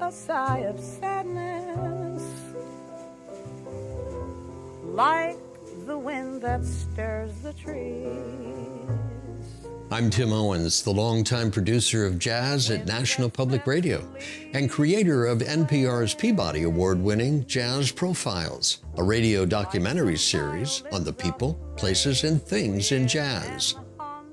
a sigh of sadness, like the wind that stirs the trees. I'm Tim Owens, the longtime producer of jazz at National Public Radio and creator of NPR's Peabody Award-winning Jazz Profiles, a radio documentary series on the people, places, and things in jazz.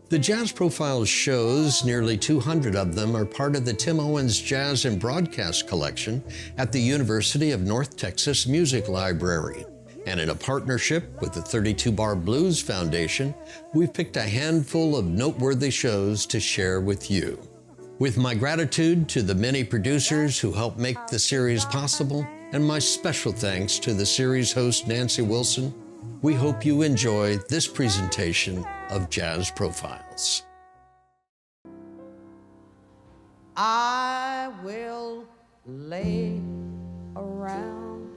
The Jazz Profiles shows, nearly 200 of them, are part of the Tim Owens Jazz and Broadcast Collection at the University of North Texas Music Library. And in a partnership with the 32 Bar Blues Foundation, we've picked a handful of noteworthy shows to share with you. With my gratitude to the many producers who helped make the series possible, and my special thanks to the series host Nancy Wilson, we hope you enjoy this presentation of Jazz Profiles. I will lay around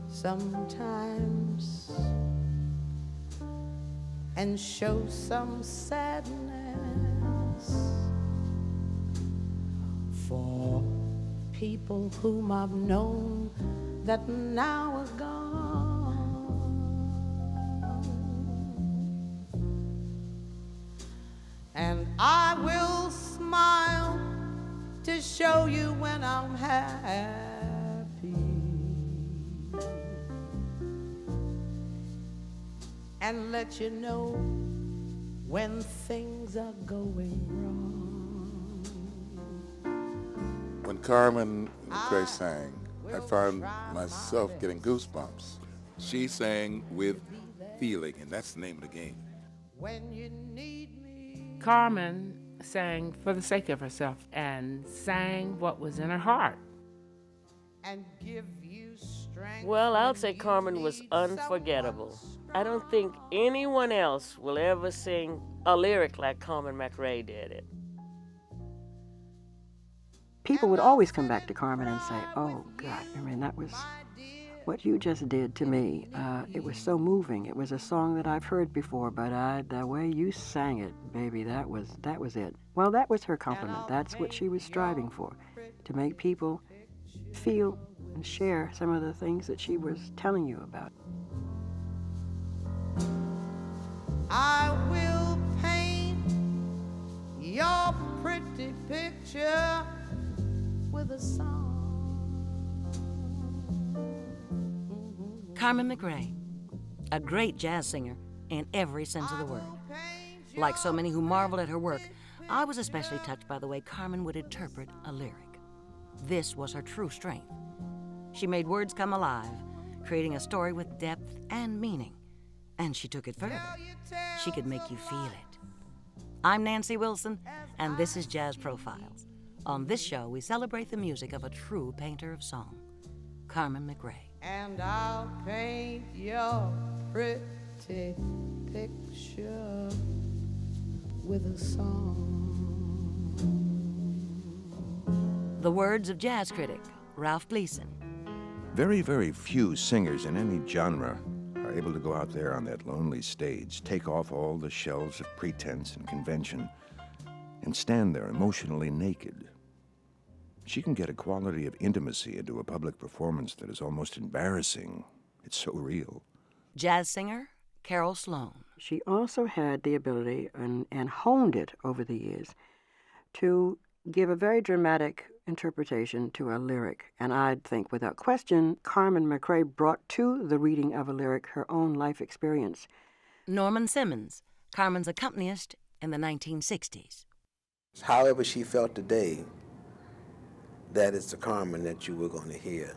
sometimes and show some sadness for people whom I've known that now are gone. And I will smile to show you when I'm happy, and let you know when things are going wrong. When Carmen McRae sang, I found myself getting goosebumps. She sang with feeling, and that's the name of the game. When you need me. Carmen sang for the sake of herself and sang what was in her heart. And give you strength. Well, I'll say Carmen was unforgettable. I don't think anyone else will ever sing a lyric like Carmen McRae did it. People would always come back to Carmen and say, oh, God, I mean, that was what you just did to me. It was so moving. It was a song that I've heard before, but the way you sang it, baby, that was it. Well, that was her compliment. That's what she was striving for, to make people feel and share some of the things that she was telling you about. I will paint your pretty picture with a song. Carmen McRae, a great jazz singer in every sense of the word. Like so many who marveled at her work, I was especially touched by the way Carmen would interpret a lyric. This was her true strength. She made words come alive, creating a story with depth and meaning. And she took it further. She could make you feel it. I'm Nancy Wilson, and this is Jazz Profiles. On this show, we celebrate the music of a true painter of song, Carmen McRae. And I'll paint your pretty picture with a song. The words of jazz critic Ralph Gleason. Very, very few singers in any genre are able to go out there on that lonely stage, take off all the shells of pretense and convention, and stand there emotionally naked. She can get a quality of intimacy into a public performance that is almost embarrassing. It's so real. Jazz singer Carol Sloan. She also had the ability, and honed it over the years, to give a very dramatic interpretation to a lyric. And I'd think, without question, Carmen McRae brought to the reading of a lyric her own life experience. Norman Simmons, Carmen's accompanist in the 1960s. However she felt today, that is the Carmen that you were going to hear.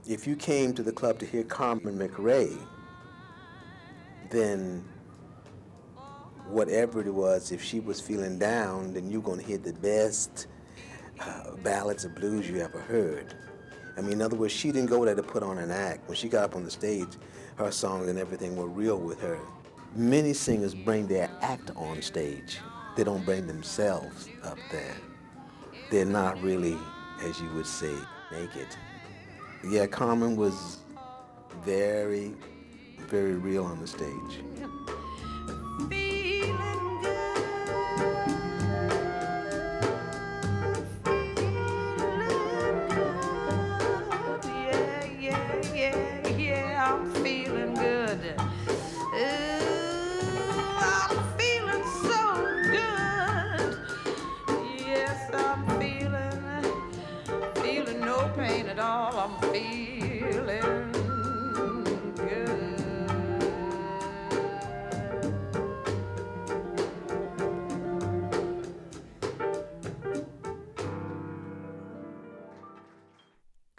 If you came to the club to hear Carmen McRae, then whatever it was, if she was feeling down, then you're going to hear the best ballads of blues you ever heard. I mean, in other words, she didn't go there to put on an act. When she got up on the stage, her songs and everything were real with her. Many singers bring their act on stage. They don't bring themselves up there. They're not really, as you would say, naked. Yeah, Carmen was very, very real on the stage.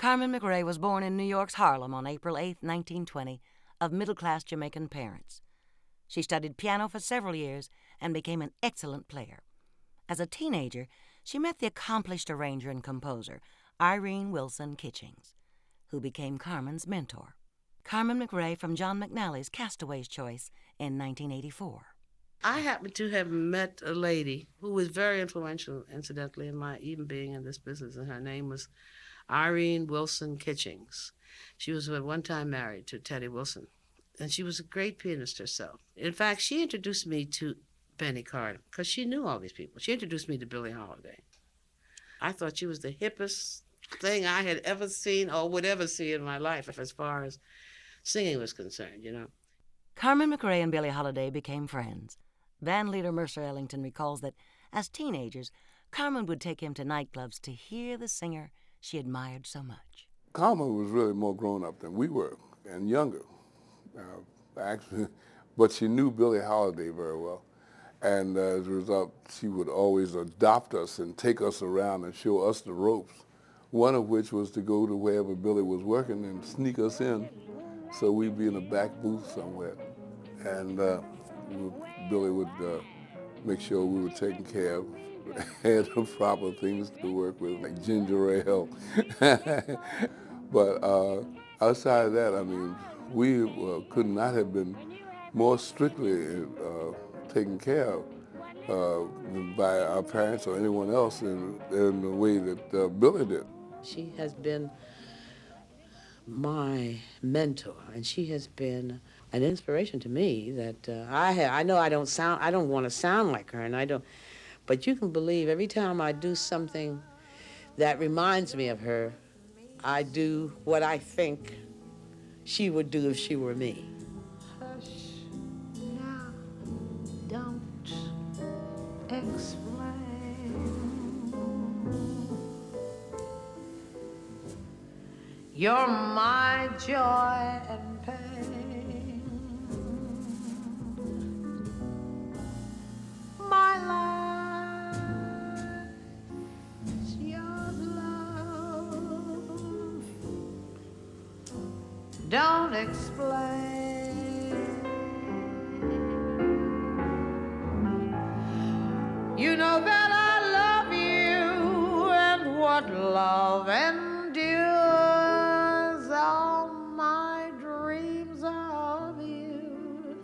Carmen McRae was born in New York's Harlem on April 8, 1920, of middle-class Jamaican parents. She studied piano for several years and became an excellent player. As a teenager, she met the accomplished arranger and composer, Irene Wilson Kitchings, who became Carmen's mentor. Carmen McRae from John McNally's Castaway's Choice in 1984. I happen to have met a lady who was very influential, incidentally, in my even being in this business, and her name was Irene Wilson Kitchings. She was at one time married to Teddy Wilson, and she was a great pianist herself. In fact, she introduced me to Benny Carter, because she knew all these people. She introduced me to Billie Holiday. I thought she was the hippest thing I had ever seen or would ever see in my life as far as singing was concerned, you know. Carmen McRae and Billie Holiday became friends. Band leader Mercer Ellington recalls that as teenagers, Carmen would take him to nightclubs to hear the singer she admired so much. Carmen was really more grown up than we were, and younger, actually, but she knew Billie Holiday very well. And as a result, she would always adopt us and take us around and show us the ropes, one of which was to go to wherever Billie was working and sneak us in, so we'd be in a back booth somewhere. And Billie would make sure we were taken care of, had the proper things to work with, like ginger ale. But outside of that, I mean, we could not have been more strictly taken care of by our parents or anyone else in the way that Billie did. She has been my mentor, and she has been an inspiration to me that I know I don't want to sound like her, and I don't, but you can believe every time I do something that reminds me of her, I do what I think she would do if she were me. Hush, now, don't explain. You're my joy and pain, my life's your love. Don't explain. You know that I love you, and what love endures. All my dreams are of you,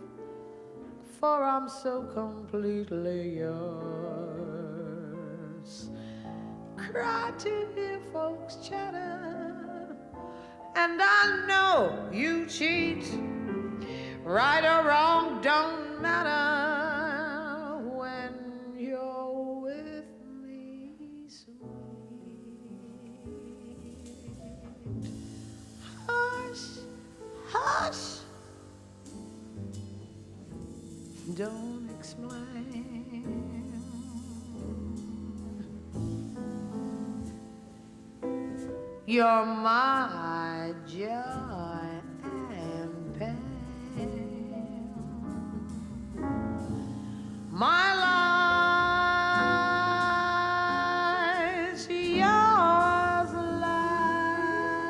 for I'm so completely yours. Cry to hear folks chatter, and I know you cheat. Right or wrong don't matter when you're with me, sweet. Hush, hush, don't explain. You're my joy and pain, my life's yours, love.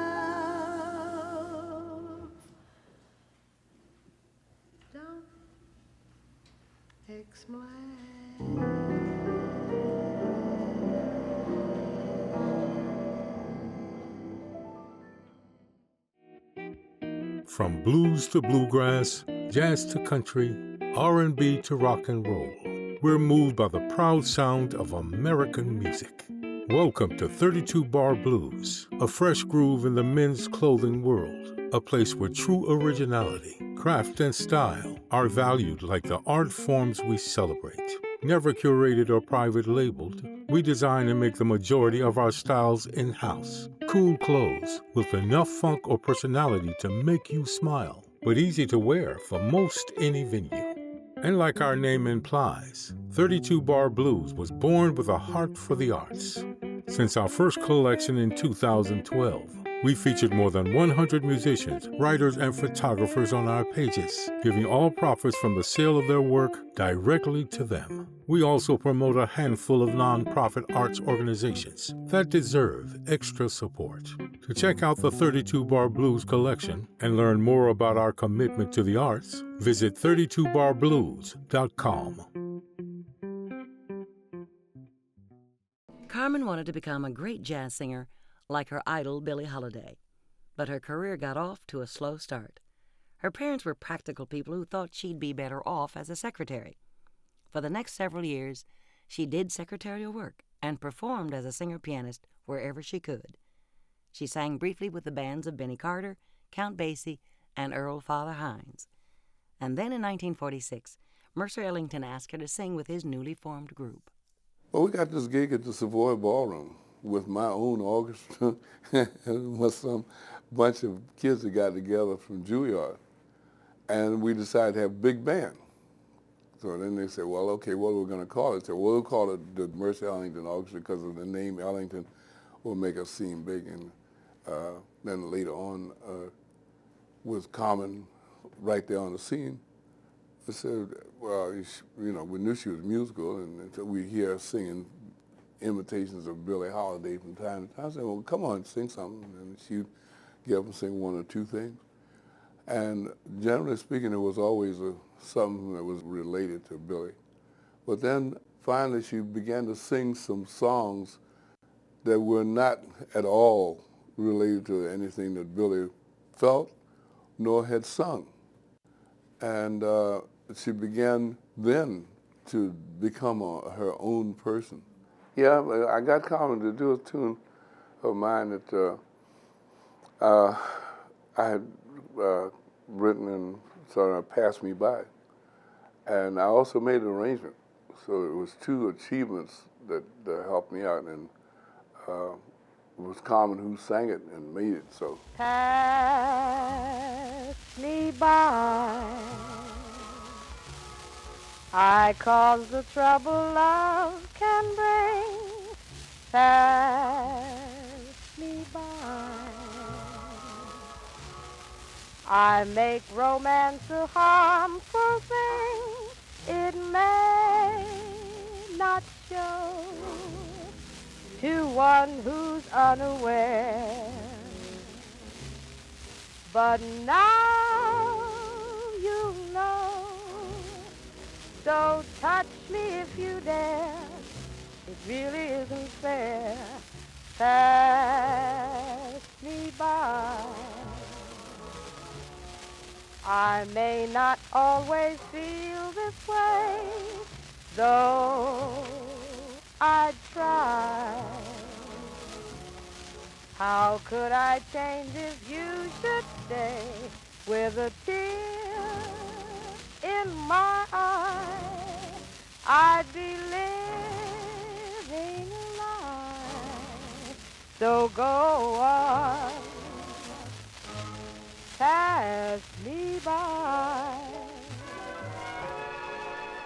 Don't explain. From blues to bluegrass, jazz to country, R&B to rock and roll, we're moved by the proud sound of American music. Welcome to 32 Bar Blues, a fresh groove in the men's clothing world, a place where true originality, craft, and style are valued like the art forms we celebrate. Never curated or private labeled, we design and make the majority of our styles in-house. Cool clothes with enough funk or personality to make you smile, but easy to wear for most any venue. And like our name implies, 32 Bar Blues was born with a heart for the arts. Since our first collection in 2012, We featured more than 100 musicians, writers, and photographers on our pages, giving all profits from the sale of their work directly to them. We also promote a handful of nonprofit arts organizations that deserve extra support. To check out the 32 Bar Blues collection and learn more about our commitment to the arts, visit 32barblues.com. Carmen wanted to become a great jazz singer like her idol Billie Holiday, but her career got off to a slow start. Her parents were practical people who thought she'd be better off as a secretary. For the next several years, she did secretarial work and performed as a singer-pianist wherever she could. She sang briefly with the bands of Benny Carter, Count Basie, and Earl Father Hines. And then in 1946, Mercer Ellington asked her to sing with his newly formed group. Well, we got this gig at the Savoy Ballroom with my own orchestra and with some bunch of kids that got together from Juilliard. And we decided to have a big band. So then they said, well, okay, what are we going to call it? So we'll call it the Mercer Ellington Orchestra because of the name Ellington will make us seem big. And then later on, with Carmen right there on the scene, I said, well, we knew she was musical, and so we hear her singing imitations of Billie Holiday from time to time. I said, well, come on, sing something. And she'd get up and sing one or two things. And generally speaking, it was always something that was related to Billie. But then finally she began to sing some songs that were not at all related to anything that Billie felt nor had sung. And she began then to become her own person. Yeah, I got Carmen to do a tune of mine that I had written and sort of passed me by. And I also made an arrangement. So it was two achievements that helped me out. And it was Carmen who sang it and made it so. Pass me by. I cause the trouble love can bring. Pass me by. I make romance a harmful thing. It may not show to one who's unaware. But now you know. So touch me if you dare. It really isn't fair. Pass me by. I may not always feel this way, though I'd try. How could I change if you should stay with a tear in my eye? I'd be living a lie. So go on, pass me by.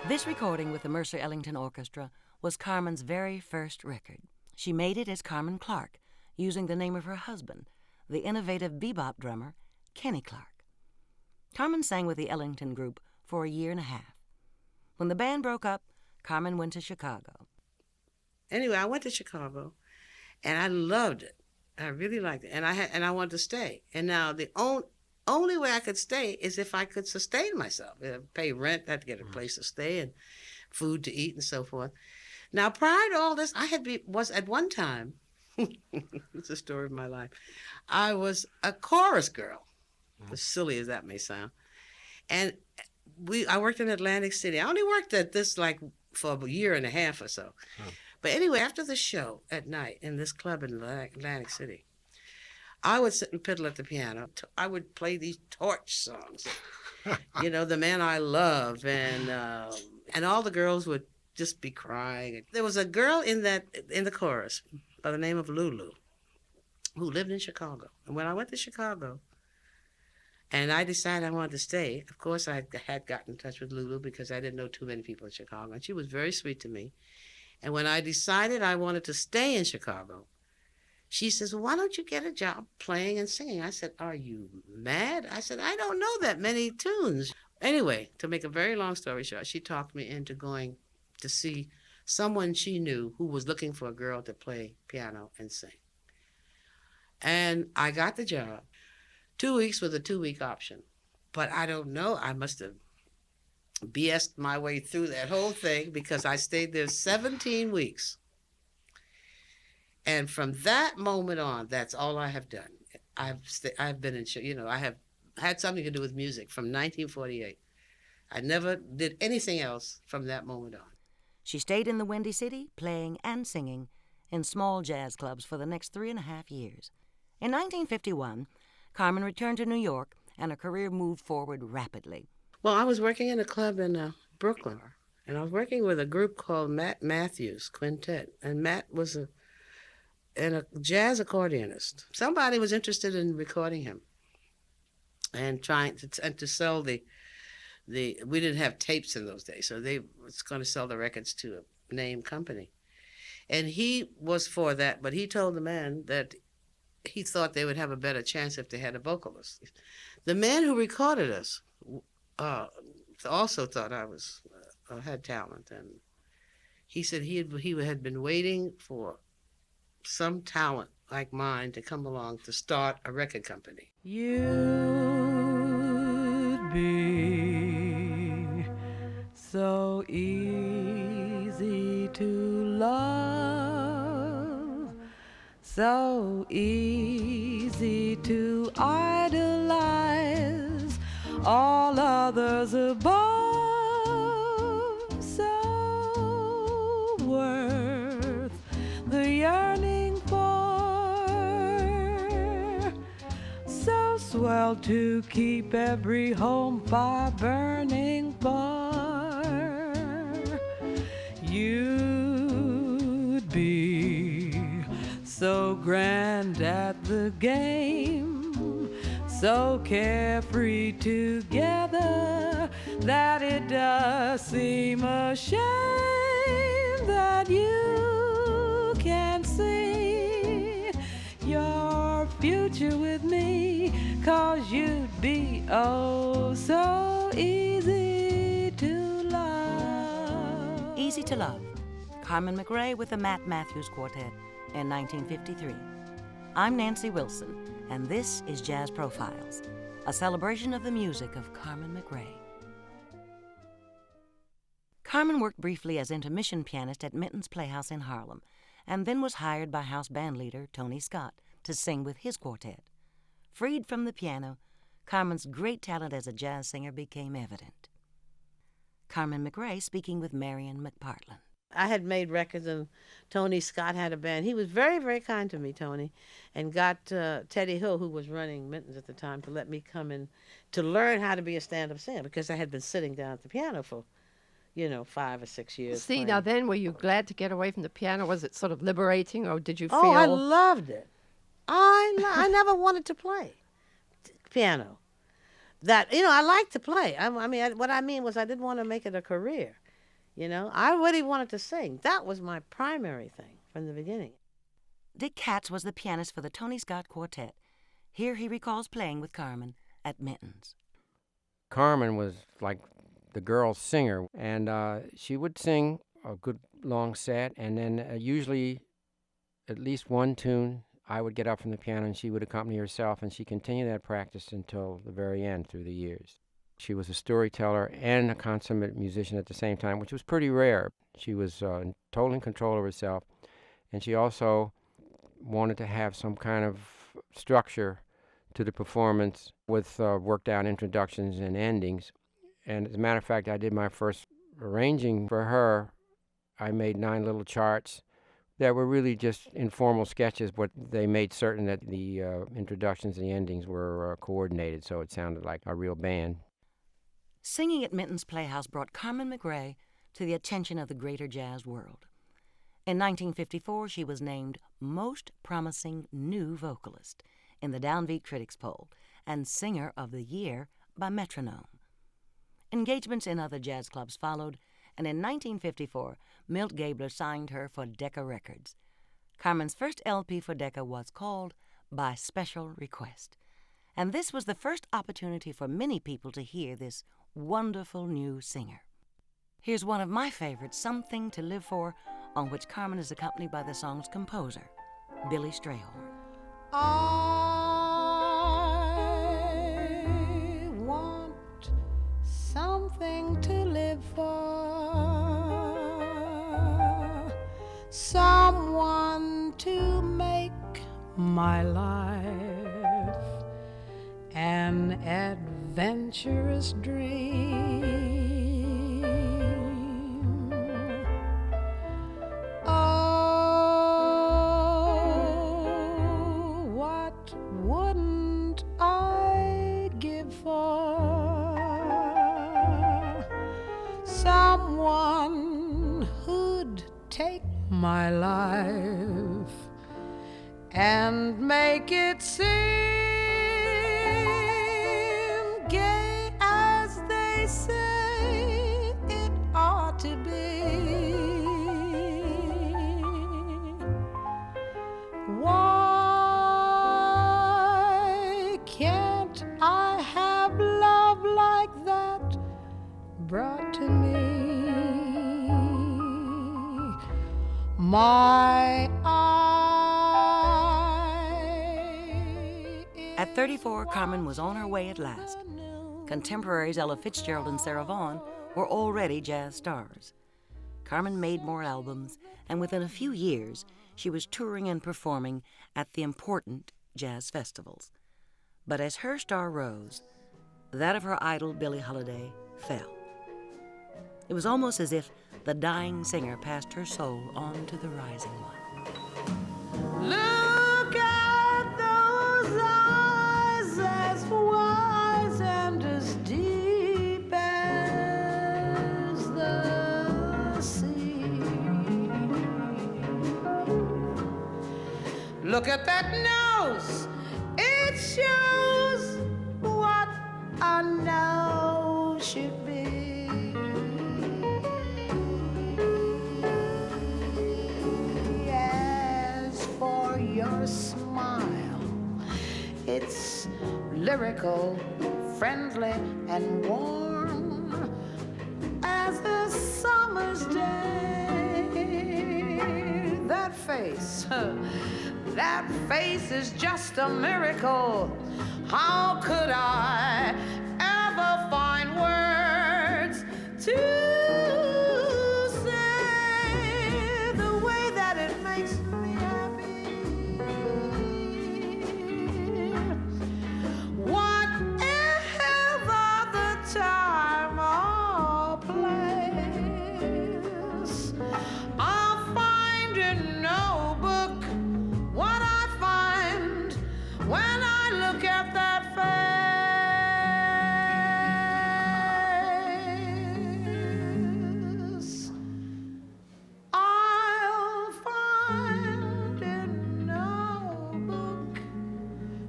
This recording with the Mercer Ellington Orchestra was Carmen's very first record. She made it as Carmen Clark, using the name of her husband, the innovative bebop drummer, Kenny Clark. Carmen sang with the Ellington Group for a year and a half. When the band broke up, Carmen went to Chicago. Anyway, I went to Chicago, and I loved it. I really liked it, and I wanted to stay. And now the only way I could stay is if I could sustain myself. Pay rent, I had to get a place to stay and food to eat and so forth. Now, prior to all this, was at one time, it's a story of my life, I was a chorus girl, as silly as that may sound. And I worked in Atlantic City. I only worked at this for a year and a half or so. But anyway, after the show at night in this club in Atlantic City, I would sit and piddle at the piano. I would play these torch songs, The Man I Love, and all the girls would just be crying. There was a girl in the chorus by the name of Lulu who lived in Chicago. And when I went to Chicago and I decided I wanted to stay, of course I had gotten in touch with Lulu because I didn't know too many people in Chicago. And she was very sweet to me. And when I decided I wanted to stay in Chicago, She says, "Why don't you get a job playing and singing?" I said, "Are you mad?" I said, "I don't know that many tunes." Anyway, to make a very long story short, she talked me into going to see someone she knew who was looking for a girl to play piano and sing. And I got the job. 2 weeks with a 2-week option. But I don't know, I must have BS'd my way through that whole thing because I stayed there 17 weeks. And from that moment on, that's all I have done. I've been in, I have had something to do with music from 1948. I never did anything else from that moment on. She stayed in the Windy City, playing and singing in small jazz clubs for the next 3.5 years. In 1951, Carmen returned to New York, and her career moved forward rapidly. Well, I was working in a club in Brooklyn, and I was working with a group called Matt Matthews Quintet, and Matt was a jazz accordionist. Somebody was interested in recording him and trying to sell the we didn't have tapes in those days, so they was going to sell the records to a name company. And he was for that, but he told the man that he thought they would have a better chance if they had a vocalist. The man who recorded us also thought I had talent, and he said he had been waiting for some talent like mine to come along to start a record company. You'd be so easy to love, so easy to idolize, all others above, so worth the yearning for, so swell to keep every home fire burning for. You'd be so grand at the game, so carefree together, that it does seem a shame that you can't see your future with me, 'cause you'd be oh so easy to love. Easy to Love, Carmen McRae with the Matt Matthews Quartet in 1953. I'm Nancy Wilson, and this is Jazz Profiles, a celebration of the music of Carmen McRae. Carmen worked briefly as intermission pianist at Minton's Playhouse in Harlem, and then was hired by house band leader Tony Scott to sing with his quartet. Freed from the piano, Carmen's great talent as a jazz singer became evident. Carmen McRae speaking with Marion McPartland. I had made records, and Tony Scott had a band. He was very, very kind to me, Tony, and got Teddy Hill, who was running Minton's at the time, to let me come in to learn how to be a stand-up singer, because I had been sitting down at the piano for 5 or 6 years. See, now then, were you glad to get away from the piano? Was it sort of liberating, or did you feel... Oh, I loved it. I never wanted to play piano. I liked to play. What I mean was I didn't want to make it a career. I really wanted to sing. That was my primary thing from the beginning. Dick Katz was the pianist for the Tony Scott Quartet. Here he recalls playing with Carmen at Minton's. Carmen was like the girl singer, and she would sing a good long set, and then usually at least one tune I would get up from the piano and she would accompany herself, and she continued that practice until the very end through the years. She was a storyteller and a consummate musician at the same time, which was pretty rare. She was totally in control of herself, and she also wanted to have some kind of structure to the performance with worked out introductions and endings. And as a matter of fact, I did my first arranging for her. I made 9 little charts that were really just informal sketches, but they made certain that the introductions and the endings were coordinated, so it sounded like a real band. Singing at Minton's Playhouse brought Carmen McRae to the attention of the greater jazz world. In 1954, she was named Most Promising New Vocalist in the Downbeat Critics Poll and Singer of the Year by Metronome. Engagements in other jazz clubs followed, and in 1954, Milt Gabler signed her for Decca Records. Carmen's first LP for Decca was called By Special Request. And this was the first opportunity for many people to hear this wonderful new singer. Here's one of my favorites, Something to Live For, on which Carmen is accompanied by the song's composer, Billy Strayhorn. I want something to live for, someone to make my life an adventurous dream. Oh, what wouldn't I give for someone who'd take my life and make it seem gay as they say it ought to be. Why can't I have love like that brought to me? My At 34, Carmen was on her way at last. Contemporaries Ella Fitzgerald and Sarah Vaughan were already jazz stars. Carmen made more albums, and within a few years, she was touring and performing at the important jazz festivals. But as her star rose, that of her idol Billie Holiday fell. It was almost as if the dying singer passed her soul on to the rising one. Look at those eyes as wise and as deep as the sea. Look at that nose, it shows what a nose should be. As for your smile, it's lyrical, friendly, and warm as a summer's day. That face is just a miracle. How could I ever find words to say the way that it makes me happy? Whatever the time or place, I'll find in no book what I find when I look at that face. I'll find in no book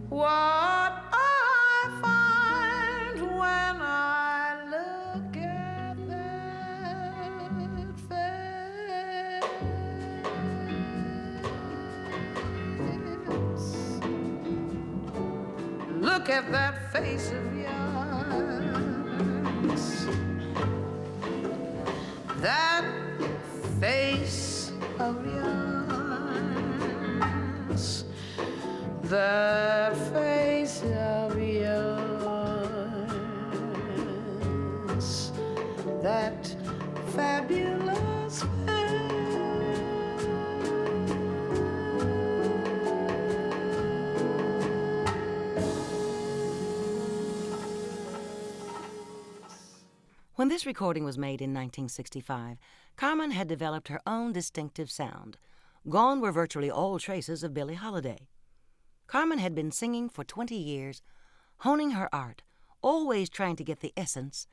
what I find when I look at that face. Look at that face of yours. That face of yours. That face of yours. That fabulous When this recording was made in 1965, Carmen had developed her own distinctive sound. Gone were virtually all traces of Billie Holiday. Carmen had been singing for 20 years, honing her art, always trying to get the essence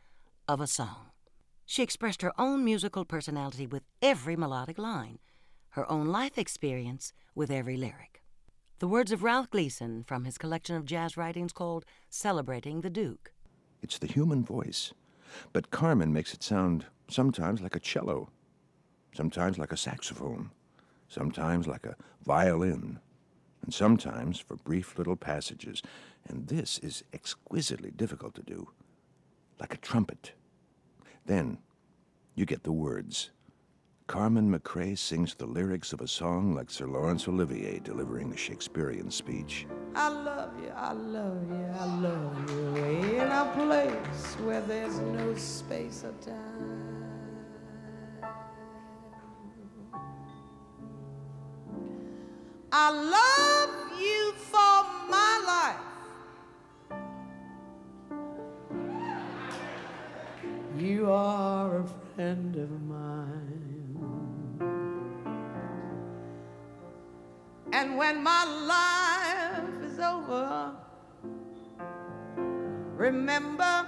of a song. She expressed her own musical personality with every melodic line, her own life experience with every lyric. The words of Ralph Gleason from his collection of jazz writings called Celebrating the Duke. It's the human voice, but Carmen makes it sound sometimes like a cello, sometimes like a saxophone, sometimes like a violin, and sometimes for brief little passages. And this is exquisitely difficult to do, like a trumpet. Then you get the words. Carmen McRae sings the lyrics of a song like Sir Laurence Olivier delivering a Shakespearean speech. I love you, I love you, I love you in a place where there's no space or time. I love you for my life. You are a friend of mine. And when my life is over, remember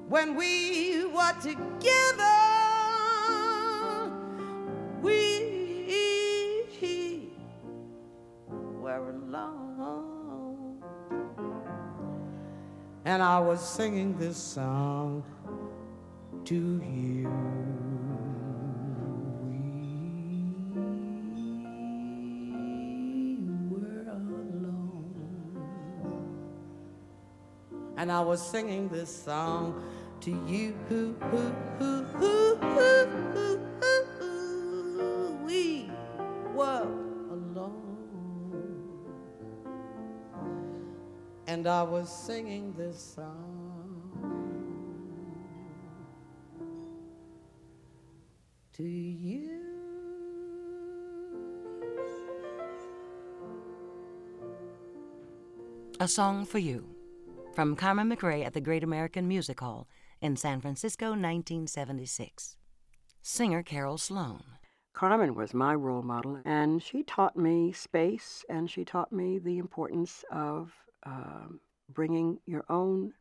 when we were together, we were alone. And I was singing this song to you. And I was singing this song to you. We were alone. And I was singing this song to you. A Song for You, from Carmen McRae at the Great American Music Hall in San Francisco, 1976. Singer Carol Sloan. Carmen was my role model, and she taught me space, and she taught me the importance of bringing your own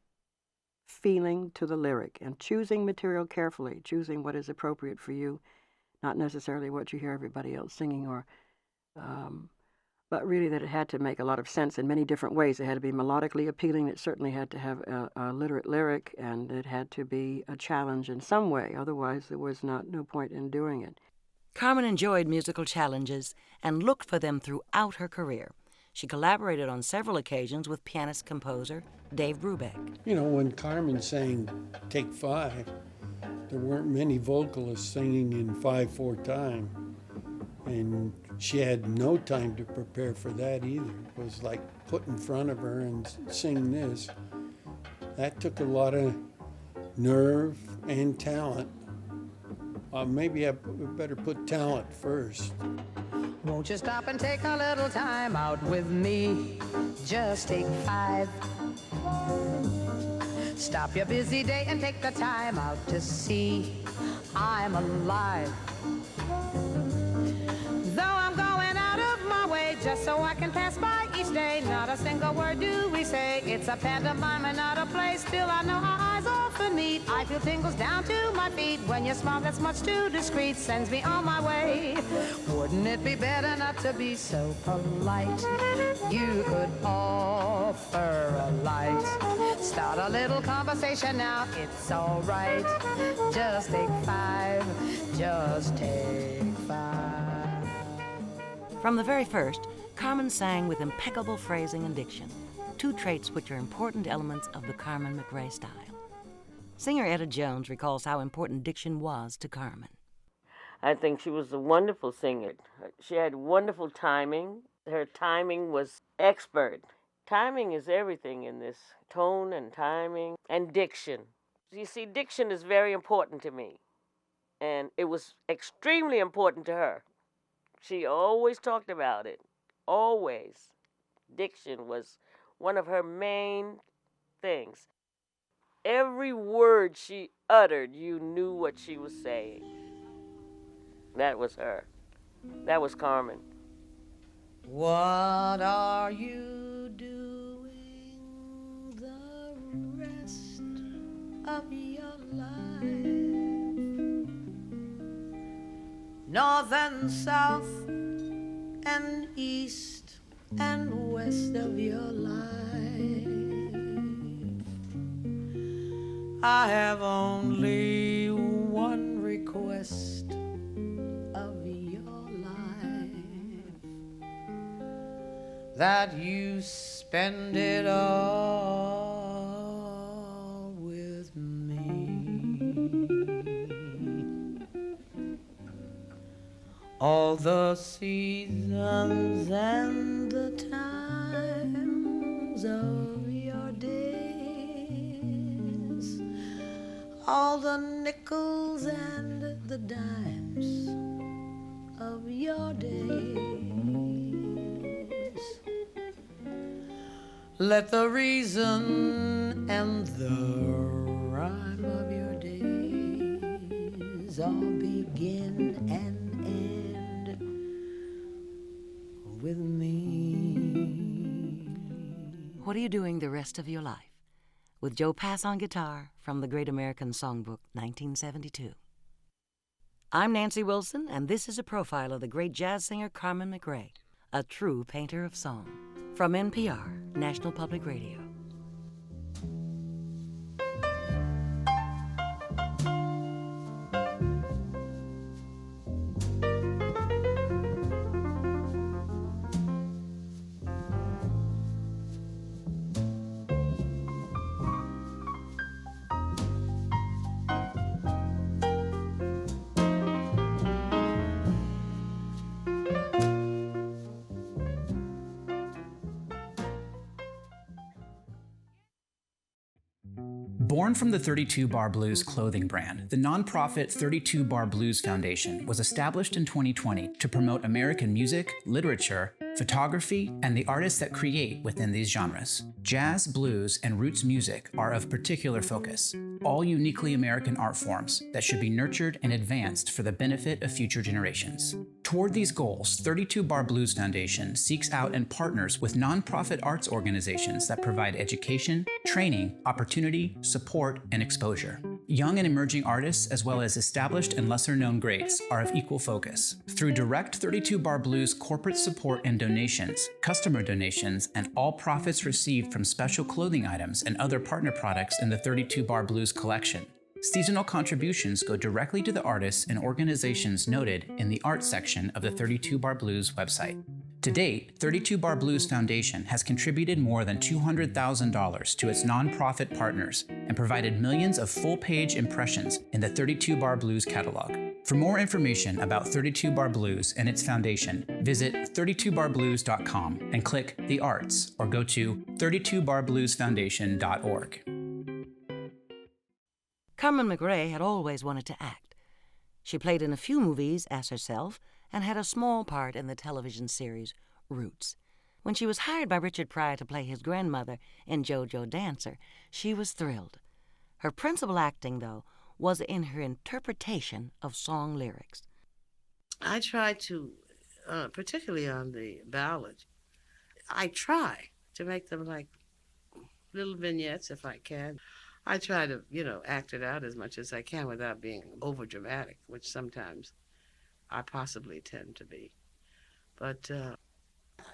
feeling to the lyric and choosing material carefully, choosing what is appropriate for you, not necessarily what you hear everybody else singing, or but really that it had to make a lot of sense in many different ways. It had to be melodically appealing. It certainly had to have a literate lyric, and it had to be a challenge in some way. Otherwise, there was no point in doing it. Carmen enjoyed musical challenges and looked for them throughout her career. She collaborated on several occasions with pianist-composer Dave Brubeck. You know, when Carmen sang Take 5, there weren't many vocalists singing in 5/4 time. And she had no time to prepare for that either. It was like put in front of her and sing this. That took a lot of nerve and talent. Maybe I better put talent first. Won't you stop and take a little time out with me? Just take 5. Stop your busy day and take the time out to see I'm alive. Though I'm going out of my way just so I can pass by each day, not a single word do we say. It's a pantomime and not a play. Still I know our eyes often meet. I feel tingles down to my feet when your smile that's much too discreet sends me on my way. Wouldn't it be better not to be so polite? You could offer a light. Start a little conversation now, it's all right. Just take 5, just take 5. From the very first, Carmen sang with impeccable phrasing and diction, two traits which are important elements of the Carmen McRae style. Singer Etta Jones recalls how important diction was to Carmen. I think she was a wonderful singer. She had wonderful timing. Her timing was expert. Timing is everything in this. Tone and timing and diction. You see, diction is very important to me. And it was extremely important to her. She always talked about it. Always. Diction was one of her main things. Every word she uttered, you knew what she was saying. That was her. That was Carmen. What are you doing the rest of your life? North and south and east and west of your life. I have only one request of your life. that you spend it all with me. All the seasons and the times of your days, all the nickels and the dimes of your days. Let the reason and the rhyme of your days all begin and end with me. What are you doing the rest of your life? With Joe Pass on guitar from the Great American Songbook, 1972. I'm Nancy Wilson, and this is a profile of the great jazz singer Carmen McRae, a true painter of song. From NPR, National Public Radio. Born from the 32 Bar Blues clothing brand, the nonprofit 32 Bar Blues Foundation was established in 2020 to promote American music, literature, photography, and the artists that create within these genres. Jazz, blues, and roots music are of particular focus, all uniquely American art forms that should be nurtured and advanced for the benefit of future generations. Toward these goals, 32 Bar Blues Foundation seeks out and partners with nonprofit arts organizations that provide education, training, opportunity, support, and exposure. Young and emerging artists, as well as established and lesser-known greats, are of equal focus. Through direct 32 Bar Blues corporate support and donations, customer donations, and all profits received from special clothing items and other partner products in the 32 Bar Blues collection, seasonal contributions go directly to the artists and organizations noted in the Arts section of the 32 Bar Blues website. To date, 32 Bar Blues Foundation has contributed more than $200,000 to its nonprofit partners and provided millions of full-page impressions in the 32 Bar Blues catalog. For more information about 32 Bar Blues and its foundation, visit 32barblues.com and click The Arts or go to 32barbluesfoundation.org. Carmen McRae had always wanted to act. She played in a few movies as herself and had a small part in the television series Roots. When she was hired by Richard Pryor to play his grandmother in JoJo Dancer, she was thrilled. Her principal acting, though, was in her interpretation of song lyrics. I try to, particularly on the ballads, I try to make them like little vignettes if I can. I try to, act it out as much as I can without being over dramatic, which sometimes I possibly tend to be. But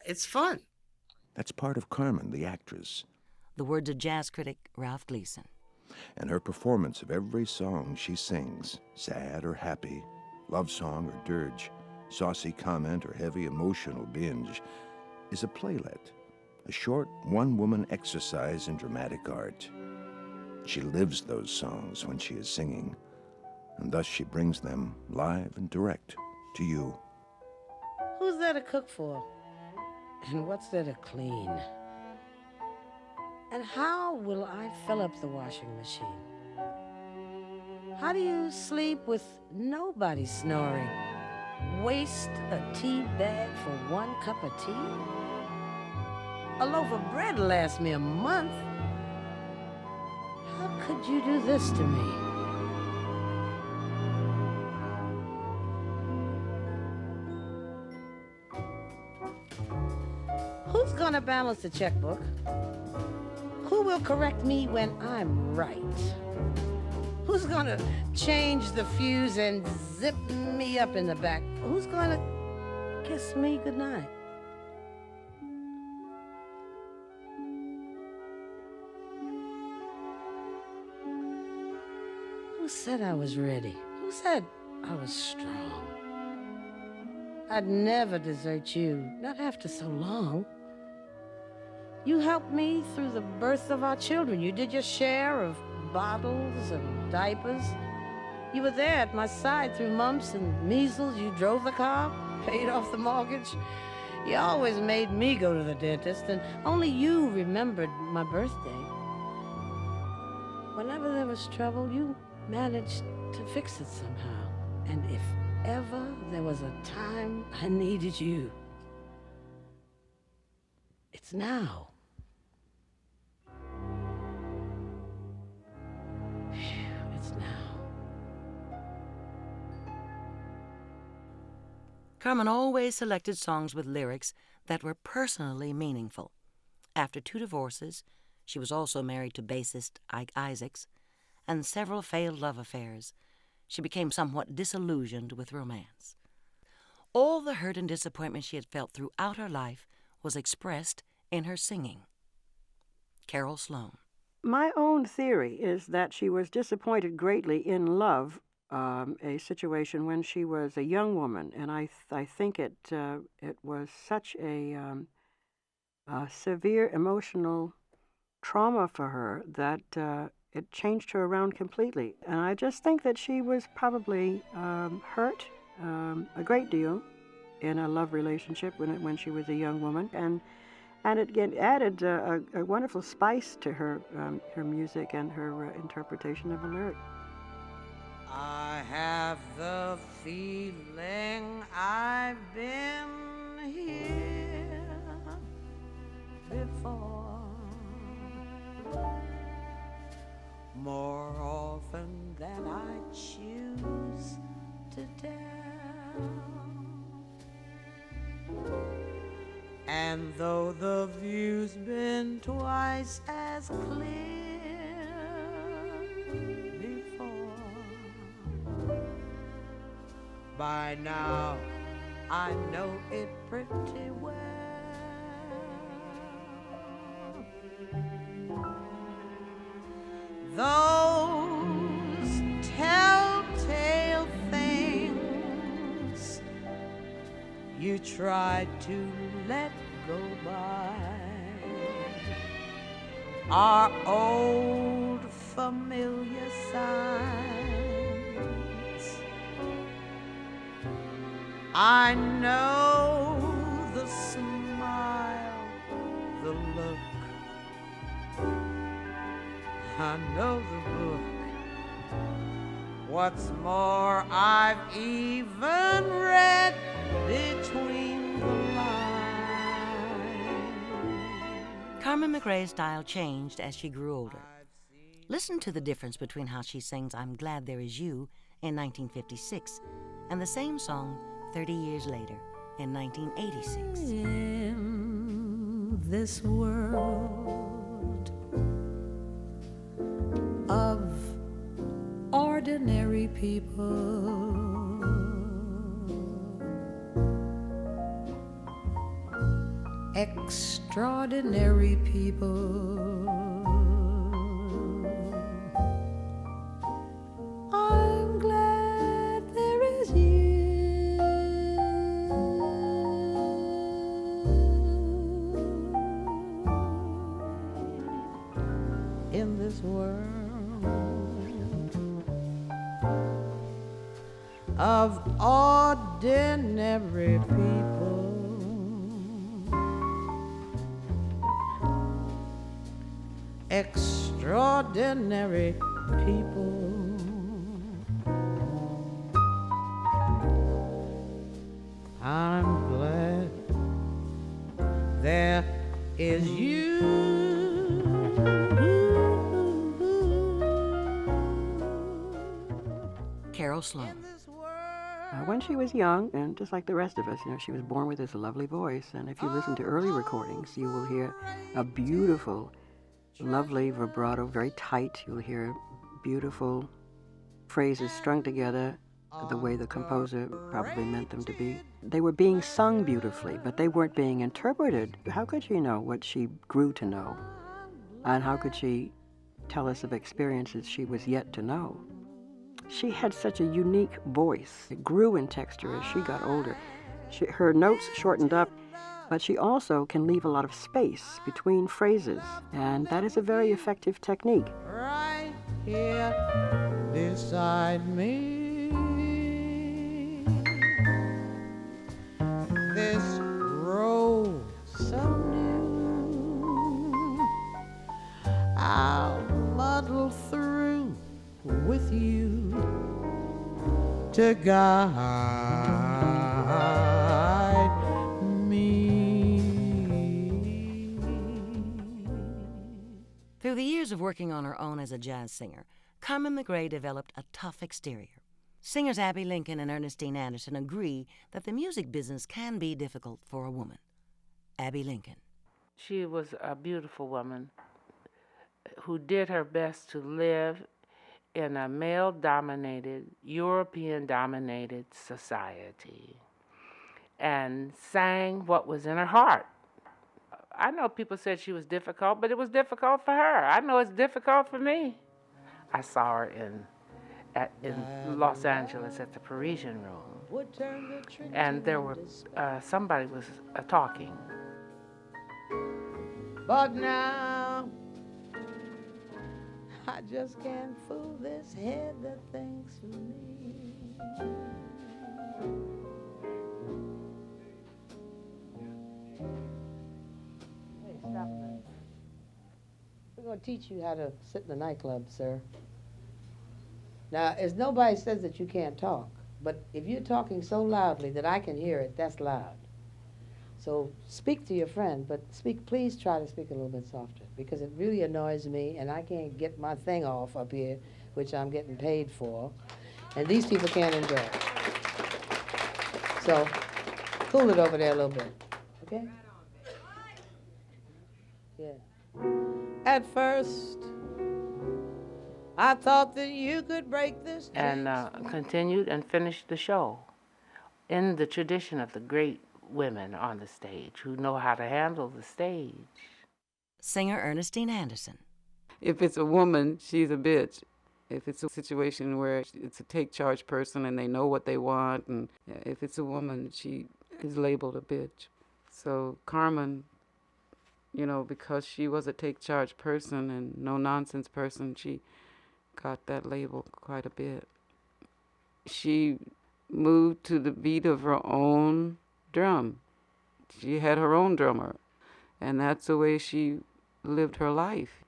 it's fun. That's part of Carmen, the actress. The words of jazz critic Ralph Gleason. And her performance of every song she sings, sad or happy, love song or dirge, saucy comment or heavy emotional binge, is a playlet, a short one-woman exercise in dramatic art. She lives those songs when she is singing, and thus she brings them live and direct to you. Who's there to cook for? And what's there to clean? And how will I fill up the washing machine? How do you sleep with nobody snoring? Waste a tea bag for one cup of tea? A loaf of bread lasts me a month. How could you do this to me? Who's gonna balance the checkbook? Who will correct me when I'm right? Who's gonna change the fuse and zip me up in the back? Who's gonna kiss me goodnight? Who said I was ready? Who said I was strong? I'd never desert you, not after so long. You helped me through the birth of our children. You did your share of bottles and diapers. You were there at my side through mumps and measles. You drove the car, paid off the mortgage. You always made me go to the dentist, and only you remembered my birthday. Whenever there was trouble, you managed to fix it somehow. And if ever there was a time I needed you, it's now. It's now. Carmen always selected songs with lyrics that were personally meaningful. After 2 divorces, she was also married to bassist Ike Isaacs, and several failed love affairs. She became somewhat disillusioned with romance. All the hurt and disappointment she had felt throughout her life was expressed in her singing. Carol Sloan. My own theory is that she was disappointed greatly in love, a situation when she was a young woman, and I think it was such a severe emotional trauma for her that it changed her around completely. And I just think that she was probably hurt a great deal in a love relationship when she was a young woman, and it added a wonderful spice to her music and her interpretation of a lyric. I have the feeling I've been here before, more often than I choose to tell. And though the view's been twice as clear before, by now I know it pretty well. Those telltale things you tried to let go by are old familiar signs. I know the smile, the look, I know the book. What's more, I've even read between the lines. Carmen McRae's style changed as she grew older. Listen to the difference between how she sings I'm Glad There Is You in 1956 and the same song 30 years later in 1986. In this world of ordinary people, extraordinary people, I'm glad there is you in this world of ordinary people. Extraordinary people. I'm glad there is you. Carol Sloan. When she was young, and just like the rest of us, she was born with this lovely voice, and if you listen to early recordings, you will hear a beautiful, lovely vibrato, very tight. You'll hear beautiful phrases strung together the way the composer probably meant them to be. They were being sung beautifully, but they weren't being interpreted. How could she know what she grew to know? And how could she tell us of experiences she was yet to know? She had such a unique voice. It grew in texture as she got older. Her notes shortened up, but she also can leave a lot of space between phrases, and that is a very effective technique. Right here beside me, this road so new, I'll muddle through with you to guide me. Through the years of working on her own as a jazz singer, Carmen McRae developed a tough exterior. Singers Abby Lincoln and Ernestine Anderson agree that the music business can be difficult for a woman. Abby Lincoln. She was a beautiful woman who did her best to live in a male-dominated, European-dominated society and sang what was in her heart. I know people said she was difficult, but it was difficult for her. I know it's difficult for me. I saw her in Los Angeles at the Parisian Room, and there were somebody was talking. But now I just can't fool this head that thinks for me. Hey, stop a minute. We're going to teach you how to sit in the nightclub, sir. Now, as nobody says that you can't talk, but if you're talking so loudly that I can hear it, that's loud. So speak to your friend, but please try to speak a little bit softer, because it really annoys me, and I can't get my thing off up here, which I'm getting paid for, and these people can't enjoy it. So cool it over there a little bit, okay? Yeah. At first, I thought that you could break this. And continued and finished the show in the tradition of the great women on the stage who know how to handle the stage. Singer Ernestine Anderson. If it's a woman, she's a bitch. If it's a situation where it's a take-charge person and they know what they want, and if it's a woman, she is labeled a bitch. So Carmen, you know, because she was a take-charge person and no-nonsense person, she got that label quite a bit. She moved to the beat of her own drum. She had her own drummer, and that's the way she lived her life.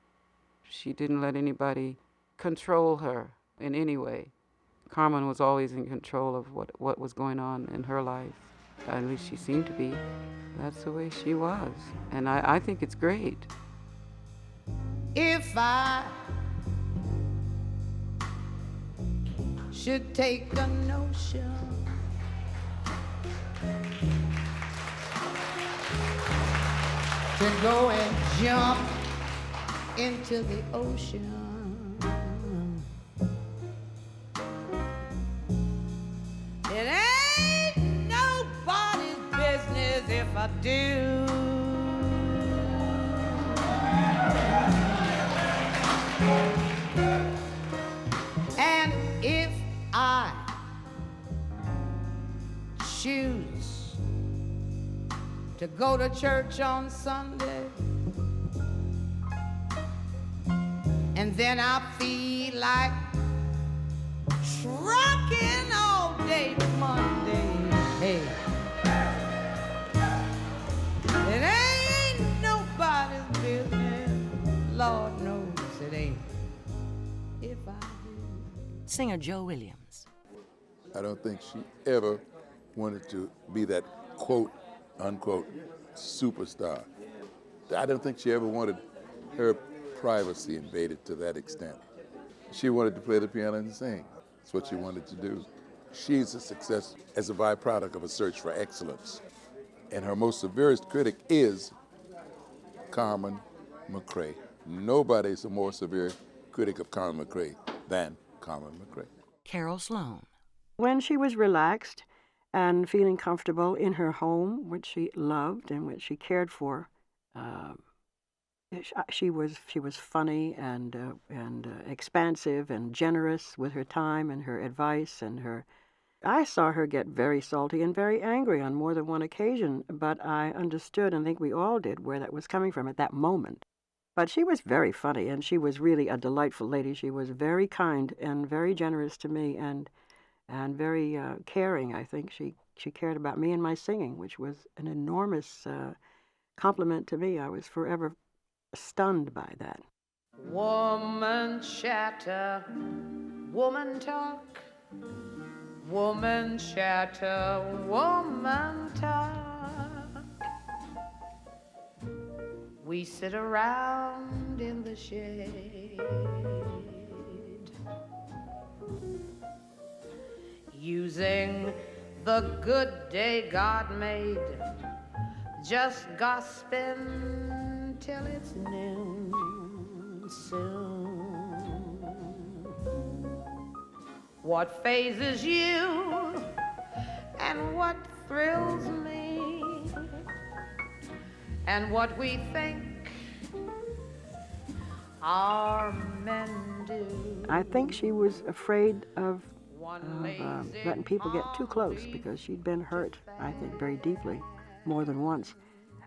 She didn't let anybody control her in any way. Carmen was always in control of what was going on in her life. At least she seemed to be. That's the way she was, and I think it's great. If I should take a notion to go and jump into the ocean, it ain't nobody's business if I do. And if I choose to go to church on Sunday, and then I feel like trucking all day Monday, hey, it ain't nobody's business, Lord knows it ain't, if I do. Singer Joe Williams. I don't think she ever wanted to be that quote, unquote, superstar. I don't think she ever wanted her privacy invaded to that extent. She wanted to play the piano and sing. That's what she wanted to do. She's a success as a byproduct of a search for excellence. And her most severest critic is Carmen McRae. Nobody's a more severe critic of Carmen McRae than Carmen McRae. Carol Sloan. When she was relaxed and feeling comfortable in her home, which she loved and which she cared for, she was funny and expansive and generous with her time and her advice and her. I saw her get very salty and very angry on more than one occasion, but I understood, and I think we all did, where that was coming from at that moment. But she was very funny, and she was really a delightful lady. She was very kind and very generous to me, and very caring. I think she cared about me and my singing, which was an enormous compliment to me. I was forever stunned by that. Woman chatter, woman talk, woman chatter, woman talk. We sit around in the shade, using the good day God made, just gossiping till it's noon soon. What phases you and what thrills me, and what we think our men do. I think she was afraid of letting people get too close, because she'd been hurt, I think, very deeply, more than once.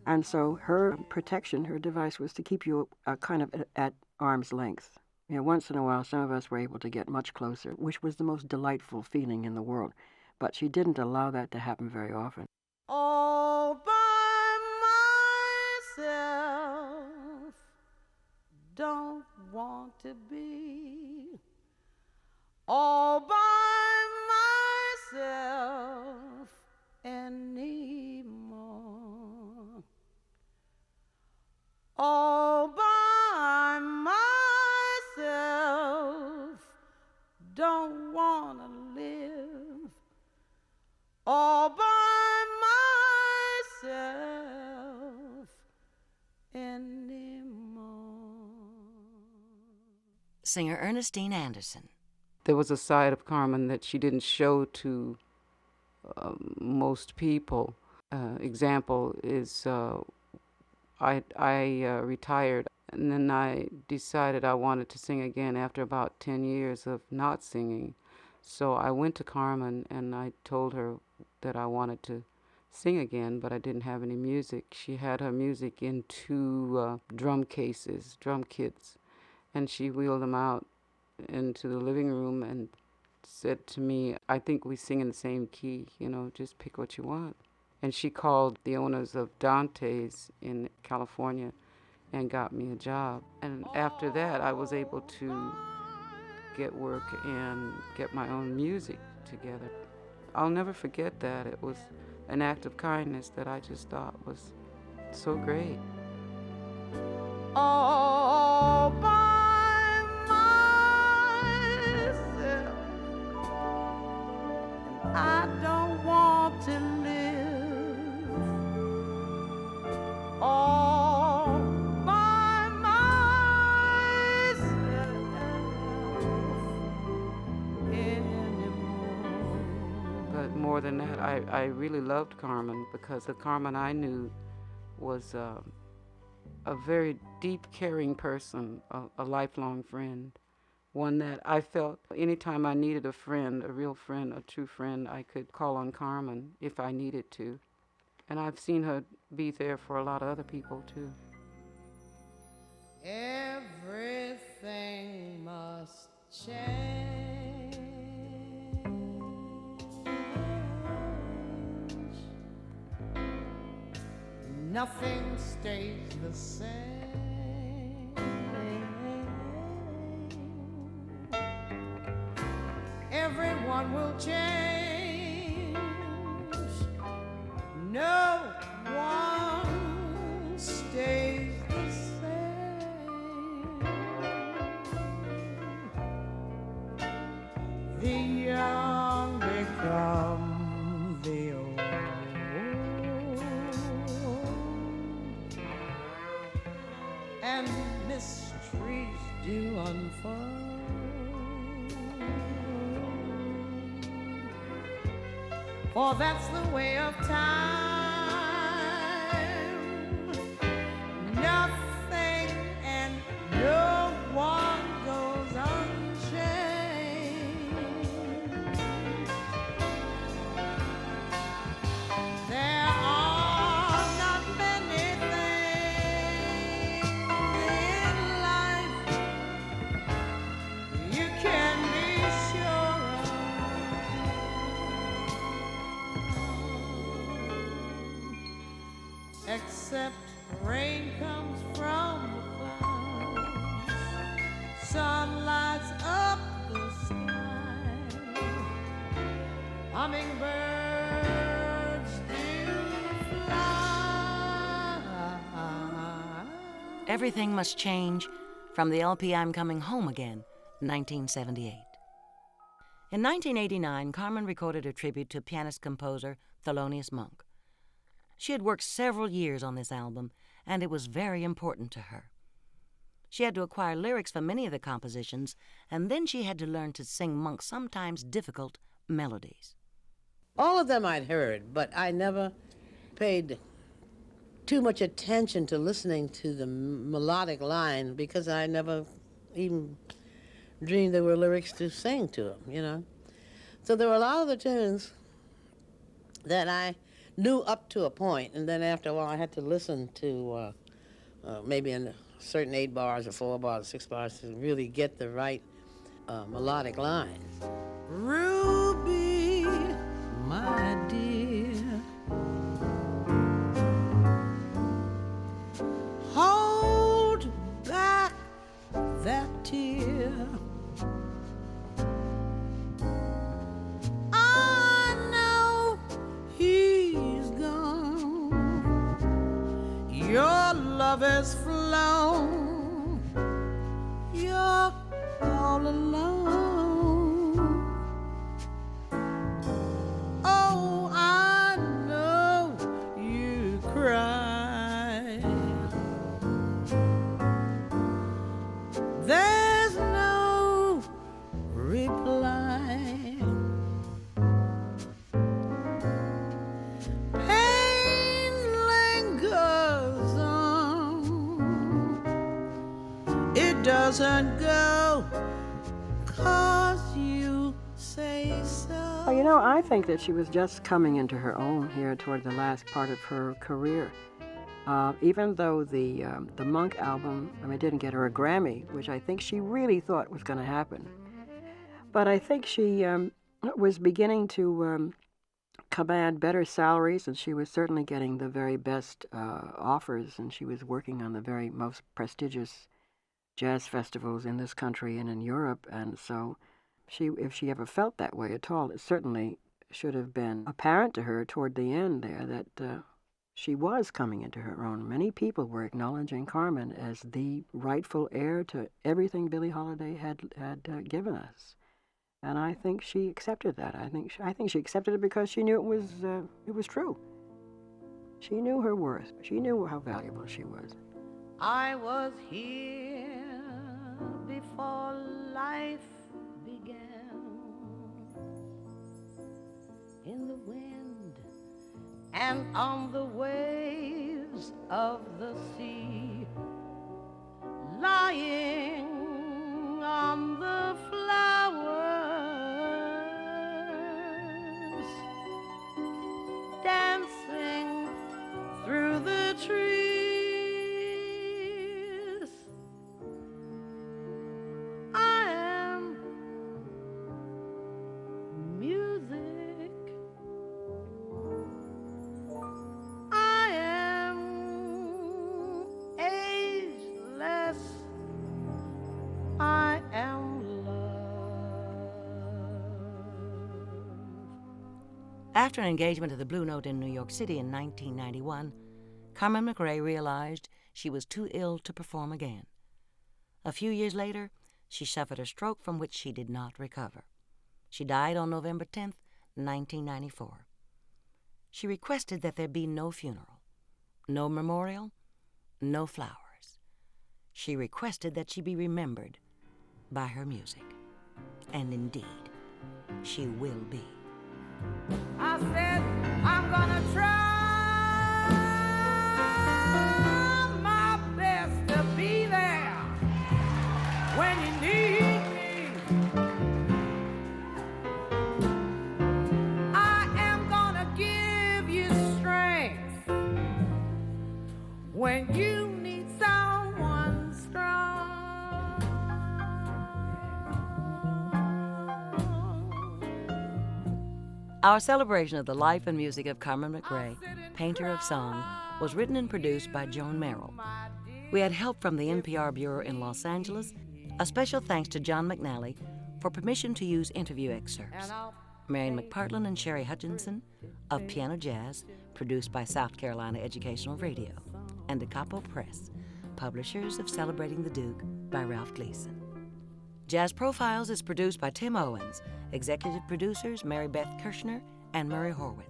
And so her protection, her device, was to keep you kind of at arm's length. You know, once in a while, some of us were able to get much closer, which was the most delightful feeling in the world. But she didn't allow that to happen very often. All by myself, don't want to be all by myself anymore. All by myself, don't want to live all by myself anymore. Singer Ernestine Anderson. There was a side of Carmen that she didn't show to most people. Example is I retired, and then I decided I wanted to sing again after about 10 years of not singing. So I went to Carmen and I told her that I wanted to sing again, but I didn't have any music. She had her music in two drum cases, drum kits, and she wheeled them out into the living room and said to me, I think we sing in the same key, just pick what you want. And she called the owners of Dante's in California and got me a job. And after that, I was able to get work and get my own music together. I'll never forget that. It was an act of kindness that I just thought was so great. All by myself, I don't want to live all by myself anymore. But more than that, I really loved Carmen, because the Carmen I knew was a very deep, caring person, a lifelong friend. One that I felt anytime I needed a friend, a real friend, a true friend, I could call on Carmen if I needed to. And I've seen her be there for a lot of other people, too. Everything must change. Nothing stays the same. Everyone will change. No one stays the same. The young become the old, and mysteries do unfold. For that's the way of time. Nothing and no one goes unchanged. except rain comes from the clouds, sun lights up the sky, hummingbirds still fly. Everything Must Change from the LP I'm Coming Home Again, 1978. In 1989, Carmen recorded a tribute to pianist-composer Thelonious Monk. She had worked several years on this album, and it was very important to her. She had to acquire lyrics for many of the compositions, and then she had to learn to sing Monk's sometimes difficult melodies. All of them I'd heard, but I never paid too much attention to listening to the melodic line because I never even dreamed there were lyrics to sing to them, you know. So there were a lot of the tunes that I knew up to a point, and then after a while I had to listen to maybe in certain 8 bars or 4 bars or 6 bars to really get the right melodic lines. Ruby, my dear, hold back that tear. I know he's gone. Your love has flown. You're all alone. Oh, I know you cry. There's no reply. Pain lingers on. It doesn't go 'cause you say so. Well, you know, I think that she was just coming into her own here toward the last part of her career. Even though the Monk album, I mean, didn't get her a Grammy, which I think she really thought was going to happen. But I think she was beginning to command better salaries, and she was certainly getting the very best offers, and she was working on the very most prestigious jazz festivals in this country and in Europe. And so if she ever felt that way at all, it certainly should have been apparent to her toward the end there that she was coming into her own. Many people were acknowledging Carmen as the rightful heir to everything Billie Holiday had given us. And I think she accepted that. I think she accepted it because she knew it was true. She knew her worth. She knew how valuable she was. I was here before life began, in the wind and on the waves of the sea, lying on the flowers, dancing through the trees. I am music. I am ageless. I am love. After an engagement at the Blue Note in New York City in 1991, Carmen McRae realized she was too ill to perform again. A few years later, she suffered a stroke from which she did not recover. She died on November 10th, 1994. She requested that there be no funeral, no memorial, no flowers. She requested that she be remembered by her music. And indeed, she will be. I said, I'm gonna try my best to be there when you need me. I am gonna give you strength when you need someone strong. Our celebration of the life and music of Carmen McRae, painter of song, was written and produced by Joan Merrill. We had help from the NPR Bureau in Los Angeles. A special thanks to John McNally for permission to use interview excerpts. Marion McPartlin and Sherry Hutchinson of Piano Jazz, produced by South Carolina Educational Radio, and Da Capo Press, publishers of Celebrating the Duke by Ralph Gleason. Jazz Profiles is produced by Tim Owens, executive producers Mary Beth Kirshner and Murray Horwitz.